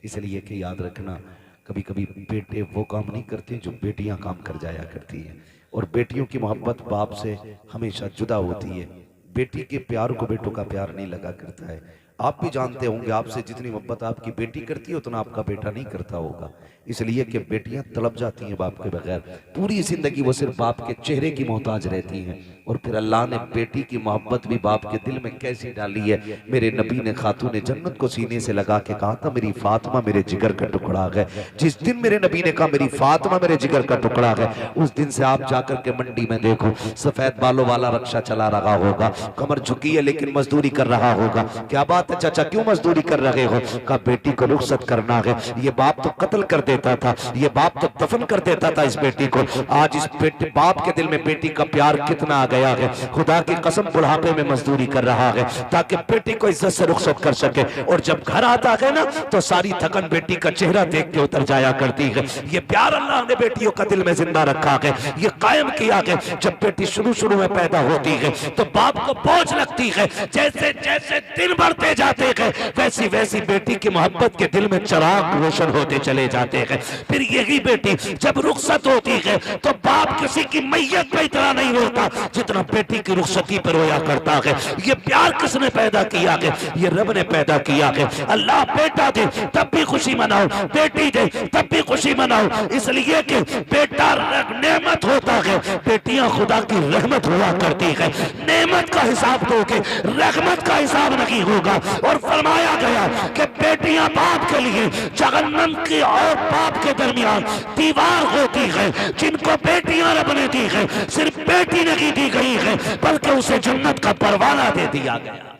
इसलिए कि याद रखना, कभी कभी बेटे वो काम नहीं करते जो बेटियां काम कर जाया करती हैं। और बेटियों की मोहब्बत बाप से हमेशा जुदा होती है। बेटी के प्यार को बेटों का प्यार नहीं लगा करता है। आप भी जानते होंगे, आपसे जितनी मोहब्बत आपकी बेटी करती है उतना आपका बेटा नहीं करता होगा। इसलिए कि बेटियां तड़प जाती हैं बाप के बगैर, पूरी जिंदगी वो सिर्फ बाप के चेहरे की मोहताज रहती हैं। और फिर अल्लाह ने बेटी की मोहब्बत भी बाप के दिल में कैसी डाली है। मेरे नबी ने खातून जन्नत को सीने से लगा के कहा था मेरी फातिमा मेरे जिगर का टुकड़ा है। जिस दिन मेरे नबी ने कहा मेरी फातिमा मेरे जिगर का टुकड़ा है, उस दिन से आप जाकर के मंडी में देखो सफेद बालों वाला रक्षा चला रहा होगा, कमर झुकी है लेकिन मजदूरी कर रहा होगा। क्या बात है चाचा, क्यों मजदूरी कर रहे हो? कहा बेटी को रुखसत करना है। ये बाप तो कत्ल कर देता था, ये बाप तो दफन कर देता था इस बेटी को। आज इस बेटे बाप के दिल में बेटी का प्यार कितना आ गया है। खुदा की कसम बुढ़ापे में मजदूरी कर रहा है ताकि बेटी को इज्जत से रुखसत कर सके। और जब घर आता है ना तो सारी थकन बेटी का चेहरा देख के उतर जाया करती है। ये प्यार अल्लाह ने बेटियों का दिल में जिंदा रखा है, ये कायम किया है। जब बेटी शुरू शुरू में पैदा होती है तो बाप को बोझ लगती है, जैसे जैसे दिन बढ़ते जाते हैं वैसी वैसी बेटी की मोहब्बत के दिल में चिराग रोशन होते चले जाते हैं। फिर यही बेटी जब रुखसत होती है तो बाप किसी की मैयत पे इतना नहीं रोता जितना बेटी की रुखसती पर रोया करता है। ये प्यार किसने पैदा किया है? ये रब ने पैदा किया है। अल्लाह बेटा दे तब भी खुशी मनाओ, बेटी दे तब भी खुशी मनाओ, इसलिए कि बेटा नेमत होता है, बेटियां खुदा की रहमत हुआ करती है। नेमत का हिसाब दोगे, रहमत का हिसाब नहीं होगा। और फरमाया गया कि बेटियां बाप के लिए जहन्नम की और बाप के दरमियान दीवार होती है। जिनको बेटियां रब ने दी है, सिर्फ बेटी नहीं दी गई है बल्कि उसे जन्नत का परवाना दे दिया गया।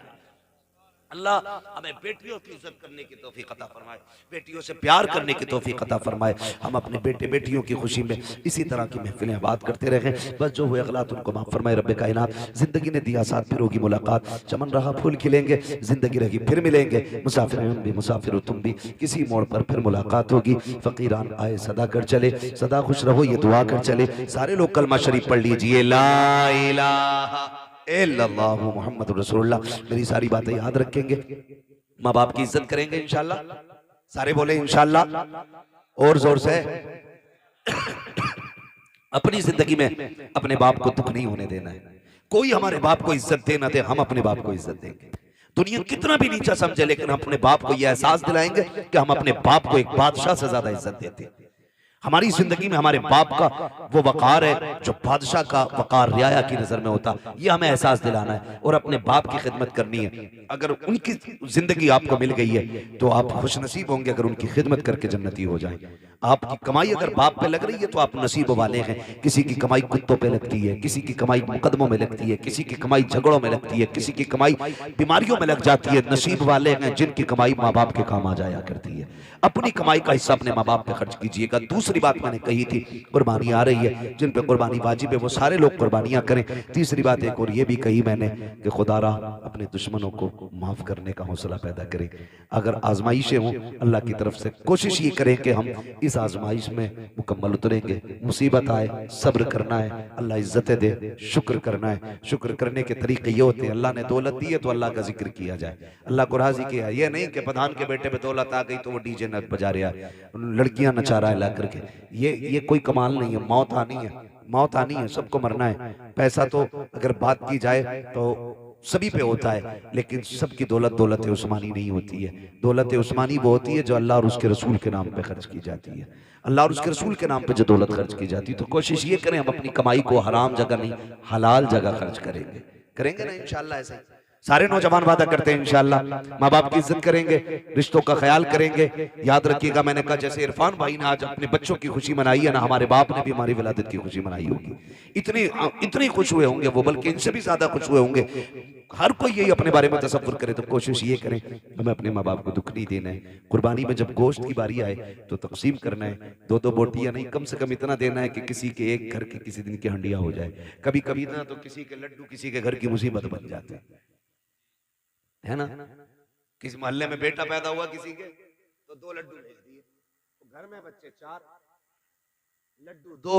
अल्लाह हमें बेटियों की इज्जत करने की तौफीक अता फरमाए, बेटियों से प्यार करने की तौफीक अता फरमाए। हम अपने बेटे बेटियों की खुशी में इसी तरह की महफिलें बात करते रहें। बस जो हुए अगलात उनको माफ फरमाए रब्बे कायनात। जिंदगी ने दिया साथ, फिर होगी मुलाकात, चमन रहा फूल खिलेंगे, जिंदगी रही फिर मिलेंगे। मुसाफिर हम भी मुसाफिर हो तुम भी, किसी मोड़ पर फिर मुलाकात होगी। फकीरान आए सदा कर चले, सदा खुश रहो ये दुआ कर चले। सारे लोग कलमा शरीफ पढ़ लीजिए, ला इलाहा इल्लल्लाहु मुहम्मदुर रसूलुल्लाह। मेरी सारी बातें याद रखेंगे, माँ बाप की इज्जत करेंगे इंशाल्लाह। सारे बोले इंशाल्लाह और जोर से। अपनी जिंदगी में अपने बाप को दुख नहीं होने देना है। कोई हमारे बाप को इज्जत दे ना दे, हम अपने बाप को इज्जत देंगे। दुनिया कितना भी नीचा समझे लेकिन हम अपने बाप को यह एहसास दिलाएंगे कि हम अपने बाप को एक बादशाह से ज्यादा इज्जत देते हैं। हमारी जिंदगी में हमारे बाप का वो वकार है जो बादशाह का वकार रियाया की नजर में होता, ये हमें एहसास दिलाना है और अपने बाप की खिदमत करनी है। अगर उनकी जिंदगी आपको मिल गई है तो आप खुशनसीब होंगे अगर उनकी खिदमत करके जन्नती हो जाएं। आपकी कमाई अगर बाप पे लग रही है तो आप नसीब वाले हैं। किसी की कमाई कुत्तों पे लगती है, किसी की कमाई मुकदमों में लगती है, किसी की कमाई झगड़ों में लगती है, किसी की कमाई बीमारियों में लग जाती है। नसीब वाले हैं जिनकी कमाई माँ बाप के काम आ जाया करती है। अपनी कमाई का हिस्सा अपने माँ बाप पे खर्च कीजिएगा। दूसरी बात मैंने कही थी, कुर्बानी आ रही है, जिन पे कुर्बानी वाजिब है वो सारे लोग कुर्बानियां करें। तीसरी बात एक और ये भी कही मैंने कि खुदारा अपने दुश्मनों को माफ करने का हौसला पैदा करें। अगर आजमाइशें हों अल्लाह की तरफ से, कोशिश ये करें कि हम इस आजमाइश में मुकम्मल उतरेंगे। मुसीबत आए सब्र करना है, अल्लाह इज्जतें दे शुक्र करना है। शुक्र करने के तरीके ये होते हैं, अल्लाह ने दौलत दी है तो अल्लाह का जिक्र किया जाए, अल्लाह को राजी किया। ये नहीं कि प्रधान के बेटे पे दौलत आ गई तो वो डीजे न बजा रहा है, लड़कियां नचा रहा है ला करके। ये कोई कमाल नहीं है। मौत आनी है, मौत आनी है, सबको मरना है। पैसा तो अगर बात की जाए तो सभी पे होता है लेकिन सबकी दौलत दौलत उस्मानी नहीं होती है। दौलत उस्मानी वो होती है जो अल्लाह और उसके रसूल के नाम पे खर्च की जाती है। अल्लाह और उसके रसूल के नाम पे जो दौलत खर्च की जाती है तो कोशिश ये करें हम अपनी कमाई को हराम जगह नहीं हलाल जगह खर्च करेंगे ना इंशाल्लाह। ऐसे सारे नौजवान वादा करते हैं इंशाल्लाह माँ बाप की इज्जत करेंगे, रिश्तों का ख्याल करेंगे। याद रखिएगा मैंने कहा जैसे इरफान भाई ने आज अपने बच्चों की खुशी मनाई है ना, हमारे बाप ने भी हमारी विलादत की खुशी मनाई होगी। इतनी खुश हुए होंगे वो, बल्कि इनसे भी ज्यादा खुश हुए होंगे। हर कोई यही अपने बारे में तसव्वुर करे तो कोशिश ये करें हमें अपने माँ बाप को दुख नहीं देना है। कुर्बानी में जब गोश्त की बारी आए तो तकसीम करना है, दो बोटियां नहीं, कम से कम इतना देना है कि किसी के एक घर की किसी दिन की हंडिया हो जाए। कभी कभी ना तो किसी के लड्डू किसी के घर की मुसीबत बन जाते है ना। किसी मोहल्ले में बेटा पैदा हुआ किसी के तो 2 लड्डू भेज दिए, तो घर में बच्चे 4, लड्डू 2।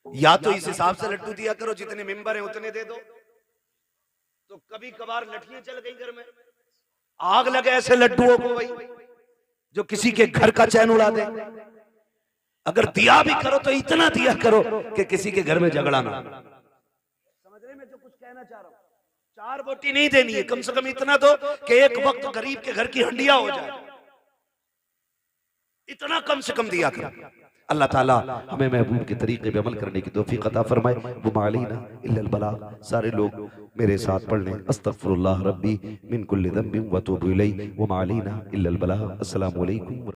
या तो इस हिसाब से लड्डू दिया करो जितने मेंबर हैं उतने दे दो। तो कभी कभार लठियां चल गई घर में, आग लगे ऐसे लड्डुओं को भाई जो किसी के घर का चैन उड़ा दे। अगर दिया भी करो तो इतना दिया करो कि किसी के घर में झगड़ा ना। समझ रहे मैं जो कुछ कहना चाह रहा हूं? 4 बोटी नहीं देनी है, कम से कम इतना दो कि एक वक्त गरीब के घर की हंडिया हो जाए। इतना कम से कम दिया कर। अल्लाह ताला हमें महबूब के तरीके पे अमल करने की तौफीक अता फरमाए। वो मालीना इल्लल बलाग। सारे लोग मेरे साथ पढ़ लें, अस्तगफिरुल्लाह रब्बी मिन कुल्लि ज़ंबिन व तूबु इलैहि व मालीना इल्लल बलाग। अस्सलामु अलैकुम।